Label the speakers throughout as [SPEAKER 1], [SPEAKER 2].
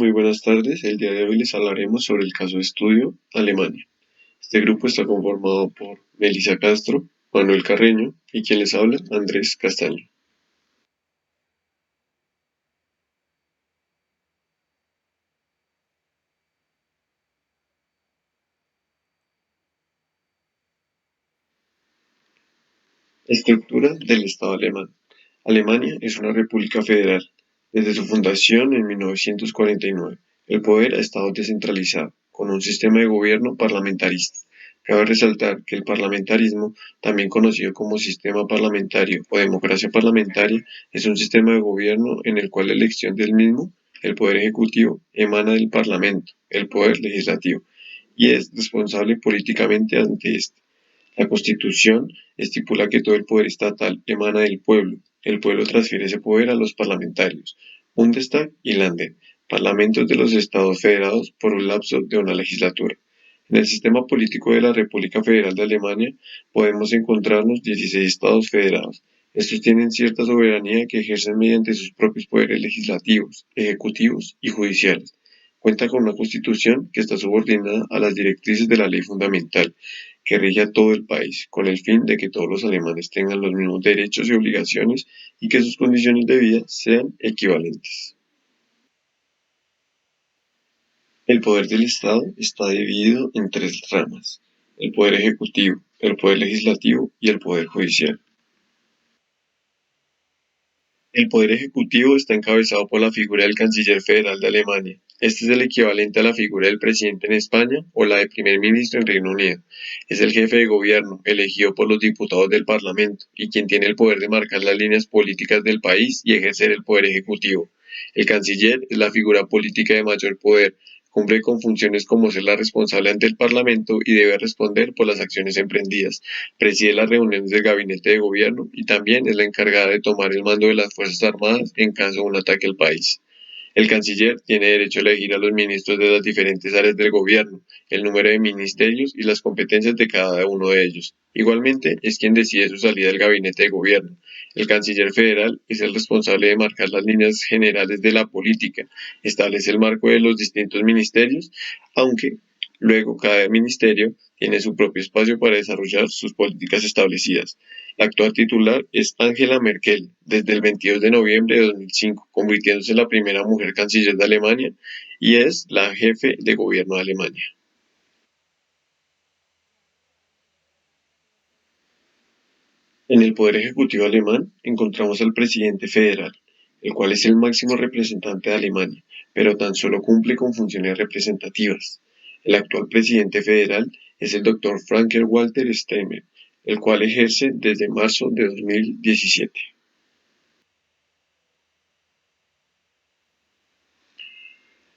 [SPEAKER 1] Muy buenas tardes, el día de hoy les hablaremos sobre el caso de estudio Alemania. Este grupo está conformado por Melissa Castro, Manuel Carreño y quien les habla, Andrés Castaño. Estructura del Estado alemán. Alemania es una república federal. Desde su fundación en 1949, el poder ha estado descentralizado, con un sistema de gobierno parlamentarista. Cabe resaltar que el parlamentarismo, también conocido como sistema parlamentario o democracia parlamentaria, es un sistema de gobierno en el cual la elección del mismo, el poder ejecutivo, emana del parlamento, el poder legislativo, y es responsable políticamente ante este. La Constitución estipula que todo el poder estatal emana del pueblo. El pueblo transfiere ese poder a los parlamentarios, Bundestag y Länder, parlamentos de los estados federados por un lapso de una legislatura. En el sistema político de la República Federal de Alemania podemos encontrarnos 16 estados federados. Estos tienen cierta soberanía que ejercen mediante sus propios poderes legislativos, ejecutivos y judiciales. Cuenta con una constitución que está subordinada a las directrices de la ley fundamental que rige a todo el país, con el fin de que todos los alemanes tengan los mismos derechos y obligaciones y que sus condiciones de vida sean equivalentes. El poder del Estado está dividido en tres ramas: el poder ejecutivo, el poder legislativo y el poder judicial. El poder ejecutivo está encabezado por la figura del canciller federal de Alemania. Este es el equivalente a la figura del presidente en España o la de primer ministro en Reino Unido. Es el jefe de gobierno, elegido por los diputados del Parlamento, y quien tiene el poder de marcar las líneas políticas del país y ejercer el poder ejecutivo. El canciller es la figura política de mayor poder, cumple con funciones como ser la responsable ante el Parlamento y debe responder por las acciones emprendidas. Preside las reuniones del gabinete de gobierno y también es la encargada de tomar el mando de las Fuerzas Armadas en caso de un ataque al país. El canciller tiene derecho a elegir a los ministros de las diferentes áreas del gobierno, el número de ministerios y las competencias de cada uno de ellos. Igualmente, es quien decide su salida del gabinete de gobierno. El canciller federal es el responsable de marcar las líneas generales de la política, establece el marco de los distintos ministerios, aunque luego cada ministerio tiene su propio espacio para desarrollar sus políticas establecidas. La actual titular es Angela Merkel, desde el 22 de noviembre de 2005, convirtiéndose en la primera mujer canciller de Alemania y es la jefe de gobierno de Alemania. En el poder ejecutivo alemán encontramos al presidente federal, el cual es el máximo representante de Alemania, pero tan solo cumple con funciones representativas. El actual presidente federal es el doctor Frank-Walter Steinmeier, el cual ejerce desde marzo de 2017.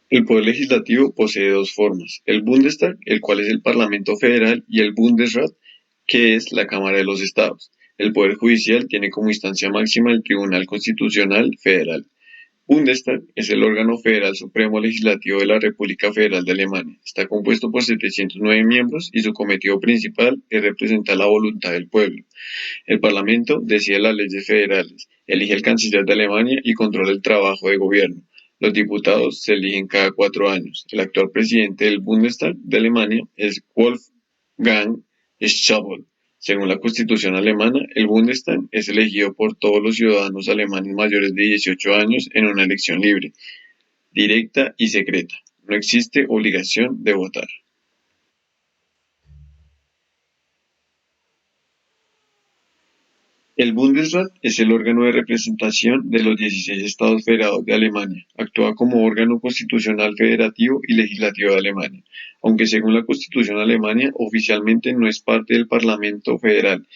[SPEAKER 1] El poder legislativo posee dos formas: el Bundestag, el cual es el Parlamento Federal, y el Bundesrat, que es la Cámara de los Estados. El poder judicial tiene como instancia máxima el Tribunal Constitucional Federal. Bundestag es el órgano federal supremo legislativo de la República Federal de Alemania. Está compuesto por 709 miembros y su cometido principal es representar la voluntad del pueblo. El Parlamento decide las leyes federales, elige el canciller de Alemania y controla el trabajo de gobierno. Los diputados se eligen cada 4 años. El actual presidente del Bundestag de Alemania es Wolfgang Schäuble. Según la Constitución alemana, el Bundestag es elegido por todos los ciudadanos alemanes mayores de 18 años en una elección libre, directa y secreta. No existe obligación de votar. El Bundesrat es el órgano de representación de los 16 estados federados de Alemania. Actúa como órgano constitucional federativo y legislativo de Alemania, aunque según la Constitución alemana oficialmente no es parte del Parlamento federal.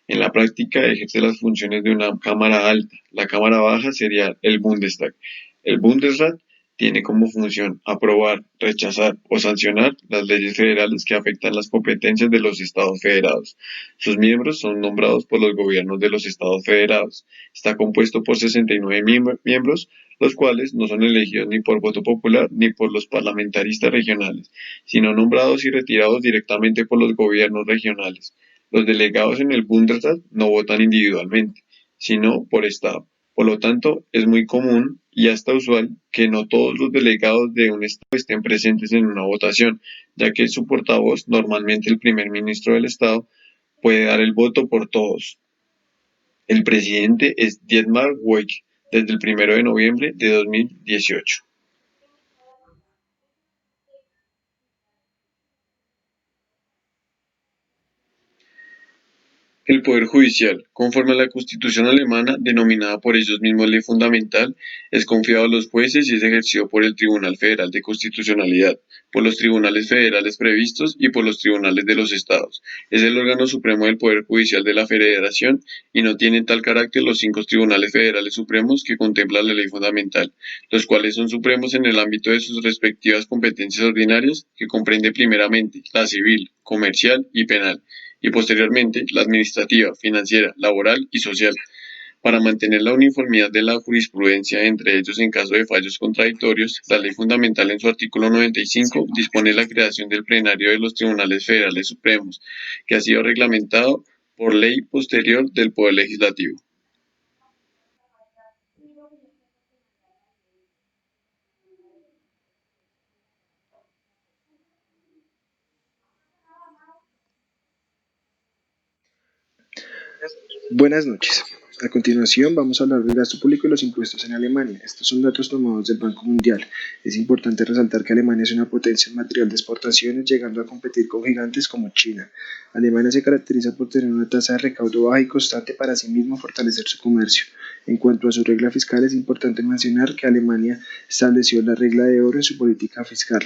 [SPEAKER 1] En la práctica ejerce las funciones de una cámara alta. La cámara baja sería el Bundestag. El Bundesrat tiene como función aprobar, rechazar o sancionar las leyes federales que afectan las competencias de los estados federados. Sus miembros son nombrados por los gobiernos de los estados federados. Está compuesto por 69 miembros, los cuales no son elegidos ni por voto popular ni por los parlamentaristas regionales, sino nombrados y retirados directamente por los gobiernos regionales. Los delegados en el Bundestag no votan individualmente, sino por estado. Por lo tanto, es muy común y hasta usual que no todos los delegados de un estado estén presentes en una votación, ya que su portavoz, normalmente el primer ministro del estado, puede dar el voto por todos. El presidente es Dietmar Woidke desde el 1 de noviembre de 2018. El Poder Judicial, conforme a la Constitución alemana, denominada por ellos mismos Ley Fundamental, es confiado a los jueces y es ejercido por el Tribunal Federal de Constitucionalidad, por los tribunales federales previstos y por los tribunales de los estados. Es el órgano supremo del Poder Judicial de la Federación y no tienen tal carácter los 5 tribunales federales supremos que contempla la Ley Fundamental, los cuales son supremos en el ámbito de sus respectivas competencias ordinarias, que comprende primeramente la civil, comercial y penal y posteriormente la administrativa, financiera, laboral y social, para mantener la uniformidad de la jurisprudencia entre ellos en caso de fallos contradictorios. La Ley Fundamental en su artículo 95 dispone la creación del plenario de los Tribunales Federales Supremos, que ha sido reglamentado por ley posterior del Poder Legislativo.
[SPEAKER 2] Buenas noches. A continuación vamos a hablar del gasto público y los impuestos en Alemania. Estos son datos tomados del Banco Mundial. Es importante resaltar que Alemania es una potencia en material de exportaciones, llegando a competir con gigantes como China. Alemania se caracteriza por tener una tasa de recaudo baja y constante para asimismo fortalecer su comercio. En cuanto a su regla fiscal, es importante mencionar que Alemania estableció la regla de oro en su política fiscal,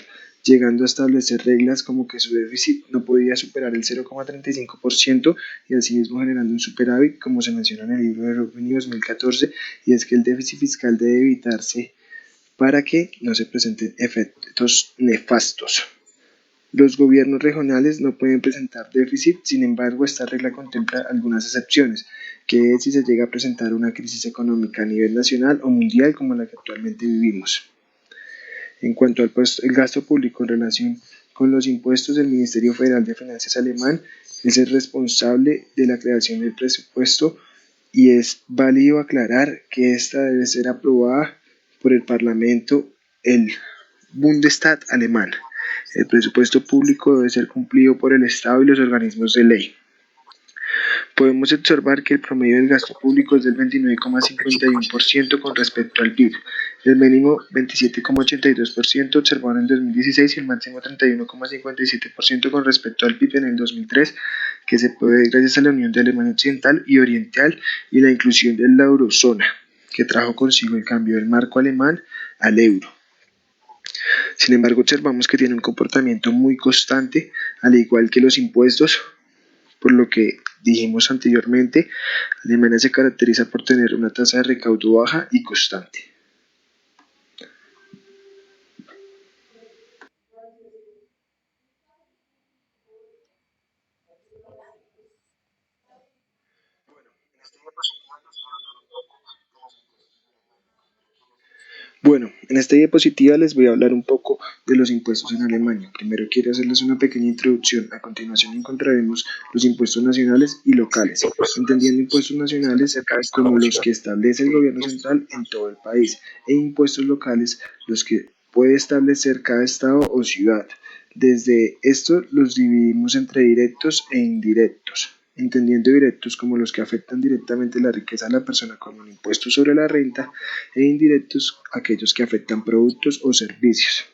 [SPEAKER 2] llegando a establecer reglas como que su déficit no podía superar el 0,35% y asimismo generando un superávit, como se menciona en el libro de Revenue 2014, y es que el déficit fiscal debe evitarse para que no se presenten efectos nefastos. Los gobiernos regionales no pueden presentar déficit, sin embargo, esta regla contempla algunas excepciones, que es si se llega a presentar una crisis económica a nivel nacional o mundial como la que actualmente vivimos. En cuanto al el gasto público en relación con los impuestos, el Ministerio Federal de Finanzas alemán es el responsable de la creación del presupuesto y es válido aclarar que esta debe ser aprobada por el Parlamento, el Bundestag alemán. El presupuesto público debe ser cumplido por el Estado y los organismos de ley. Podemos observar que el promedio del gasto público es del 29,51% con respecto al PIB, el mínimo 27,82% observado en el 2016 y el máximo 31,57% con respecto al PIB en el 2003, que se puede ver gracias a la unión de Alemania Occidental y Oriental y la inclusión de la eurozona, que trajo consigo el cambio del marco alemán al euro. Sin embargo, observamos que tiene un comportamiento muy constante, al igual que los impuestos, por lo que dijimos anteriormente, Alemania se caracteriza por tener una tasa de recaudo baja y constante. Bueno, en esta diapositiva les voy a hablar un poco de los impuestos en Alemania. Primero quiero hacerles una pequeña introducción. A continuación encontraremos los impuestos nacionales y locales, entendiendo impuestos nacionales como los que establece el gobierno central en todo el país e impuestos locales los que puede establecer cada estado o ciudad. Desde esto los dividimos entre directos e indirectos, entendiendo directos como los que afectan directamente la riqueza de la persona como un impuesto sobre la renta e indirectos aquellos que afectan productos o servicios.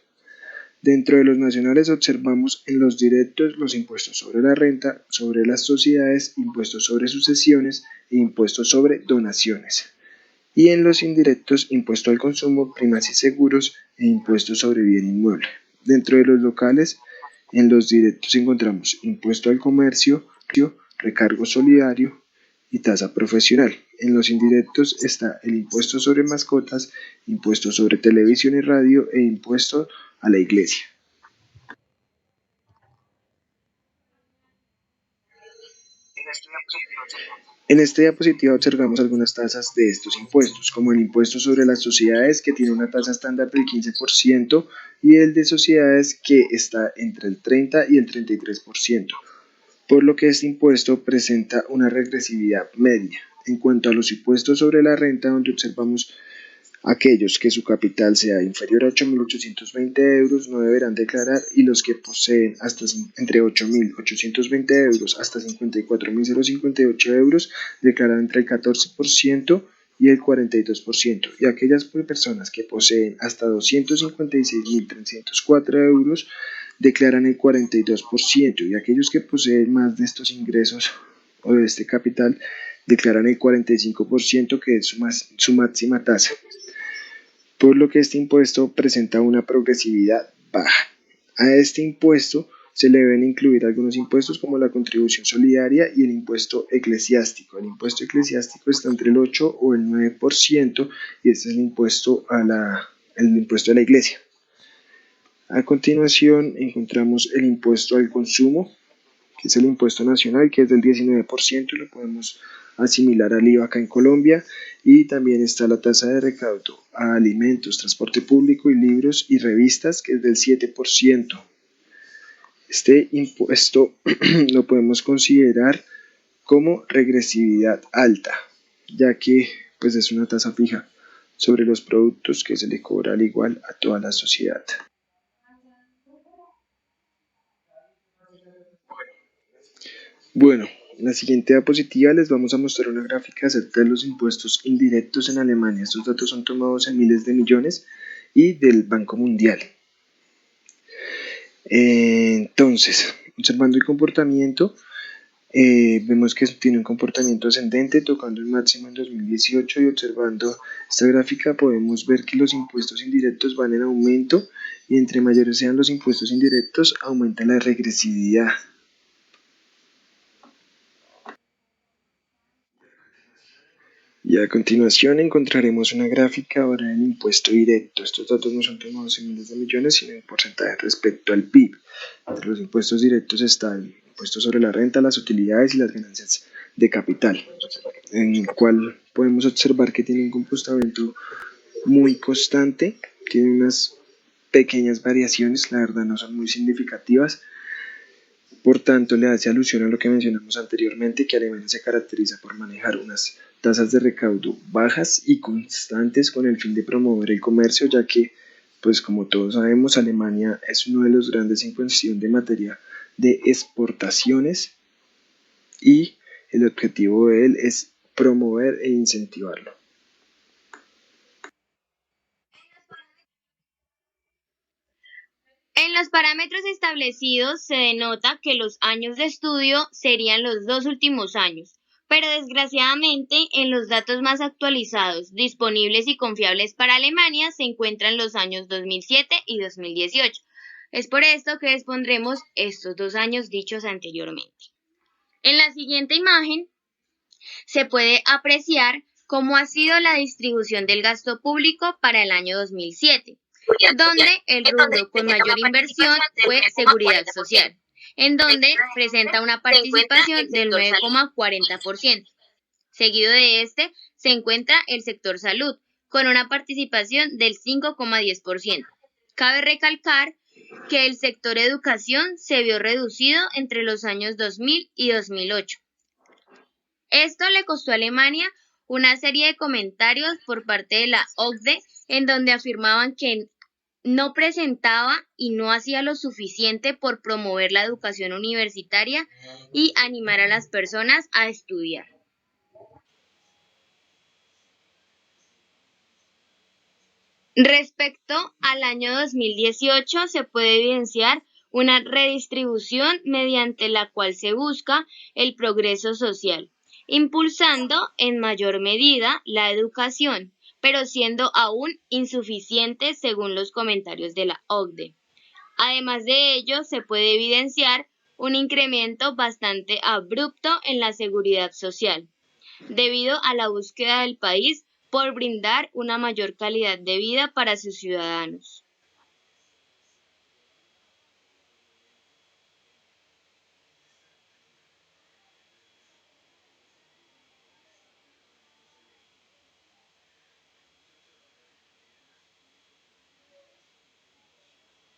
[SPEAKER 2] Dentro de los nacionales observamos en los directos los impuestos sobre la renta, sobre las sociedades, impuestos sobre sucesiones e impuestos sobre donaciones. Y en los indirectos, impuesto al consumo, primas y seguros e impuestos sobre bien inmueble. Dentro de los locales, en los directos encontramos impuesto al comercio, recargo solidario y tasa profesional. En los indirectos está el impuesto sobre mascotas, impuesto sobre televisión y radio e impuesto a la iglesia. En esta diapositiva observamos algunas tasas de estos impuestos, como el impuesto sobre las sociedades, que tiene una tasa estándar del 15%, y el de sociedades, que está entre el 30 y el 33%, por lo que este impuesto presenta una regresividad media. En cuanto a los impuestos sobre la renta, donde observamos Aquellos que su capital sea inferior a 8.820 euros no deberán declarar y los que poseen entre 8.820 euros hasta 54.058 euros declaran entre el 14% y el 42%, y aquellas personas que poseen hasta 256.304 euros declaran el 42%, y aquellos que poseen más de estos ingresos o de este capital declaran el 45%, que es su máxima tasa, por lo que este impuesto presenta una progresividad baja. A este impuesto se le deben incluir algunos impuestos como la contribución solidaria y el impuesto eclesiástico. El impuesto eclesiástico está entre el 8 o el 9%, y este es el impuesto de la iglesia. A continuación encontramos el impuesto al consumo, que es el impuesto nacional, que es del 19%, lo podemos asimilar al IVA acá en Colombia, y también está la tasa de recaudo a alimentos, transporte público y libros y revistas, que es del 7%. Este impuesto lo podemos considerar como regresividad alta, ya que pues es una tasa fija sobre los productos que se le cobra al igual a toda la sociedad. Bueno, en la siguiente diapositiva les vamos a mostrar una gráfica acerca de los impuestos indirectos en Alemania. Estos datos son tomados en miles de millones y del Banco Mundial. Entonces, observando el comportamiento, vemos que tiene un comportamiento ascendente, tocando el máximo en 2018, y observando esta gráfica podemos ver que los impuestos indirectos van en aumento, y entre mayores sean los impuestos indirectos, aumenta la regresividad. Y a continuación encontraremos una gráfica ahora del impuesto directo. Estos datos no son tomados en miles de millones, sino en porcentaje respecto al PIB. Entre los impuestos directos está el impuesto sobre la renta, las utilidades y las ganancias de capital, en el cual podemos observar que tiene un comportamiento muy constante, tiene unas pequeñas variaciones, la verdad no son muy significativas. Por tanto, le hace alusión a lo que mencionamos anteriormente, que Alemania se caracteriza por manejar unas tasas de recaudo bajas y constantes con el fin de promover el comercio, ya que, pues como todos sabemos, Alemania es uno de los grandes en cuestión de materia de exportaciones, y el objetivo de él es promover e incentivarlo.
[SPEAKER 3] En los parámetros establecidos se denota que los años de estudio serían los 2 últimos años, pero desgraciadamente en los datos más actualizados, disponibles y confiables para Alemania se encuentran los años 2007 y 2018. Es por esto que expondremos estos 2 años dichos anteriormente. En la siguiente imagen se puede apreciar cómo ha sido la distribución del gasto público para el año 2007, donde el rubro con mayor inversión fue seguridad social, en donde presenta una participación del 9,40%. Seguido de este se encuentra el sector salud, con una participación del 5,10%. Cabe recalcar que el sector educación se vio reducido entre los años 2000 y 2008. Esto le costó a Alemania una serie de comentarios por parte de la OCDE, en donde afirmaban que no presentaba y no hacía lo suficiente por promover la educación universitaria y animar a las personas a estudiar. Respecto al año 2018, se puede evidenciar una redistribución mediante la cual se busca el progreso social, impulsando en mayor medida la educación, pero siendo aún insuficiente según los comentarios de la OCDE. Además de ello, se puede evidenciar un incremento bastante abrupto en la seguridad social, debido a la búsqueda del país por brindar una mayor calidad de vida para sus ciudadanos.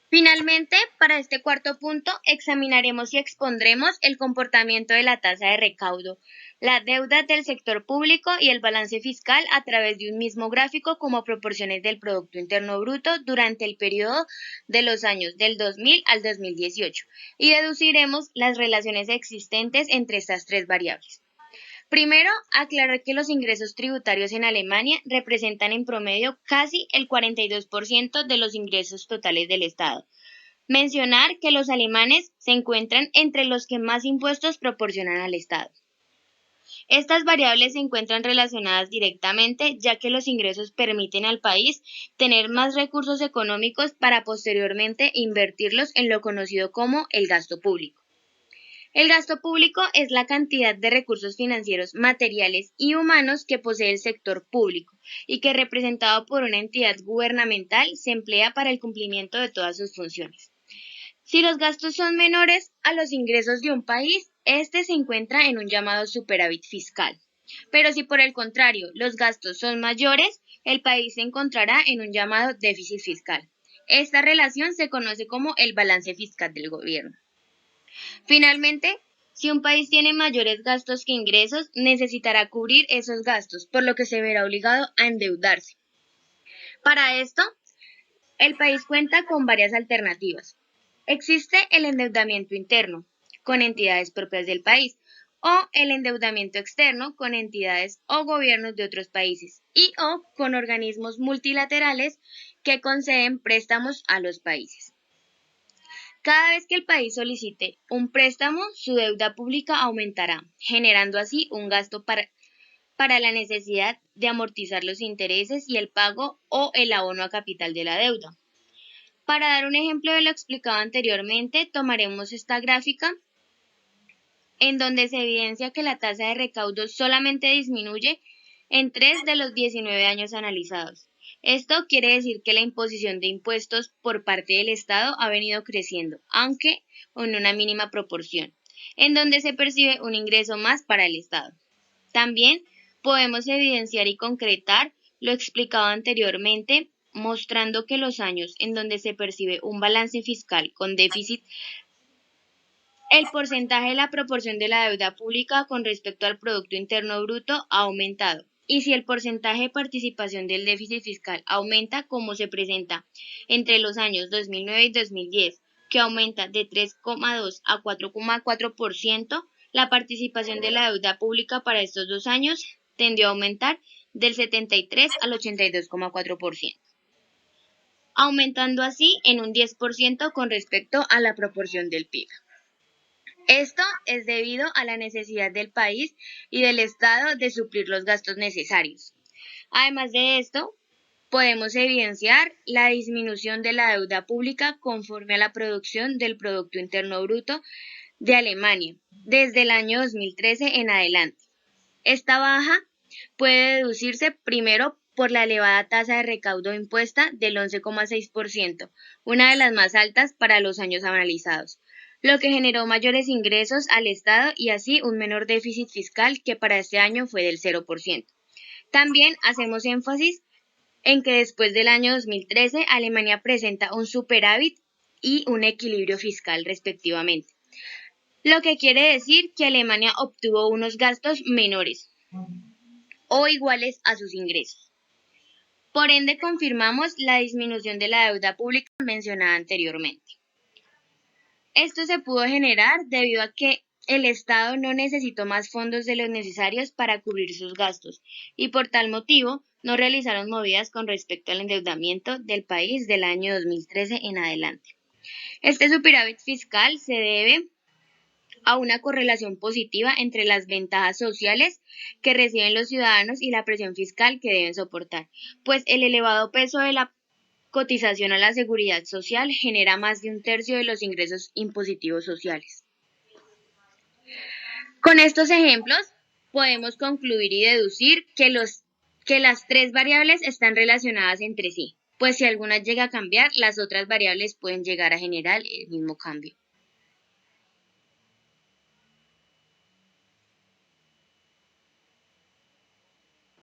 [SPEAKER 3] Finalmente, para este cuarto punto, examinaremos y expondremos el comportamiento de la tasa de recaudo, la deuda del sector público y el balance fiscal a través de un mismo gráfico como proporciones del Producto Interno Bruto durante el periodo de los años del 2000 al 2018 y deduciremos las relaciones existentes entre estas tres variables. Primero, aclarar que los ingresos tributarios en Alemania representan en promedio casi el 42% de los ingresos totales del Estado. Mencionar que los alemanes se encuentran entre los que más impuestos proporcionan al Estado. Estas variables se encuentran relacionadas directamente, ya que los ingresos permiten al país tener más recursos económicos para posteriormente invertirlos en lo conocido como el gasto público. El gasto público es la cantidad de recursos financieros, materiales y humanos que posee el sector público y que, representado por una entidad gubernamental, se emplea para el cumplimiento de todas sus funciones. Si los gastos son menores a los ingresos de un país, este se encuentra en un llamado superávit fiscal. Pero si por el contrario los gastos son mayores, el país se encontrará en un llamado déficit fiscal. Esta relación se conoce como el balance fiscal del gobierno. Finalmente, si un país tiene mayores gastos que ingresos, necesitará cubrir esos gastos, por lo que se verá obligado a endeudarse. Para esto, el país cuenta con varias alternativas. Existe el endeudamiento interno, con entidades propias del país, o el endeudamiento externo con entidades o gobiernos de otros países, y o con organismos multilaterales que conceden préstamos a los países. Cada vez que el país solicite un préstamo, su deuda pública aumentará, generando así un gasto para la necesidad de amortizar los intereses y el pago o el abono a capital de la deuda. Para dar un ejemplo de lo explicado anteriormente, tomaremos esta gráfica en donde se evidencia que la tasa de recaudo solamente disminuye en 3 de los 19 años analizados. Esto quiere decir que la imposición de impuestos por parte del Estado ha venido creciendo, aunque en una mínima proporción, en donde se percibe un ingreso más para el Estado. También podemos evidenciar y concretar lo explicado anteriormente, mostrando que los años en donde se percibe un balance fiscal con déficit, el porcentaje de la proporción de la deuda pública con respecto al Producto Interno Bruto ha aumentado. Y si el porcentaje de participación del déficit fiscal aumenta como se presenta entre los años 2009 y 2010, que aumenta de 3,2 a 4,4%, la participación de la deuda pública para estos 2 años tendió a aumentar del 73 al 82,4%, aumentando así en un 10% con respecto a la proporción del PIB. Esto es debido a la necesidad del país y del Estado de suplir los gastos necesarios. Además de esto, podemos evidenciar la disminución de la deuda pública conforme a la producción del Producto Interno Bruto de Alemania desde el año 2013 en adelante. Esta baja puede deducirse primero por la elevada tasa de recaudo impuesta del 11,6%, una de las más altas para los años analizados, lo que generó mayores ingresos al Estado y así un menor déficit fiscal que para este año fue del 0%. También hacemos énfasis en que después del año 2013 Alemania presenta un superávit y un equilibrio fiscal respectivamente, lo que quiere decir que Alemania obtuvo unos gastos menores o iguales a sus ingresos. Por ende, confirmamos la disminución de la deuda pública mencionada anteriormente. Esto se pudo generar debido a que el Estado no necesitó más fondos de los necesarios para cubrir sus gastos y por tal motivo no realizaron movidas con respecto al endeudamiento del país del año 2013 en adelante. Este superávit fiscal se debe a una correlación positiva entre las ventajas sociales que reciben los ciudadanos y la presión fiscal que deben soportar, pues el elevado peso de la cotización a la seguridad social genera más de un tercio de los ingresos impositivos sociales. Con estos ejemplos podemos concluir y deducir que las tres variables están relacionadas entre sí, pues si alguna llega a cambiar, las otras variables pueden llegar a generar el mismo cambio.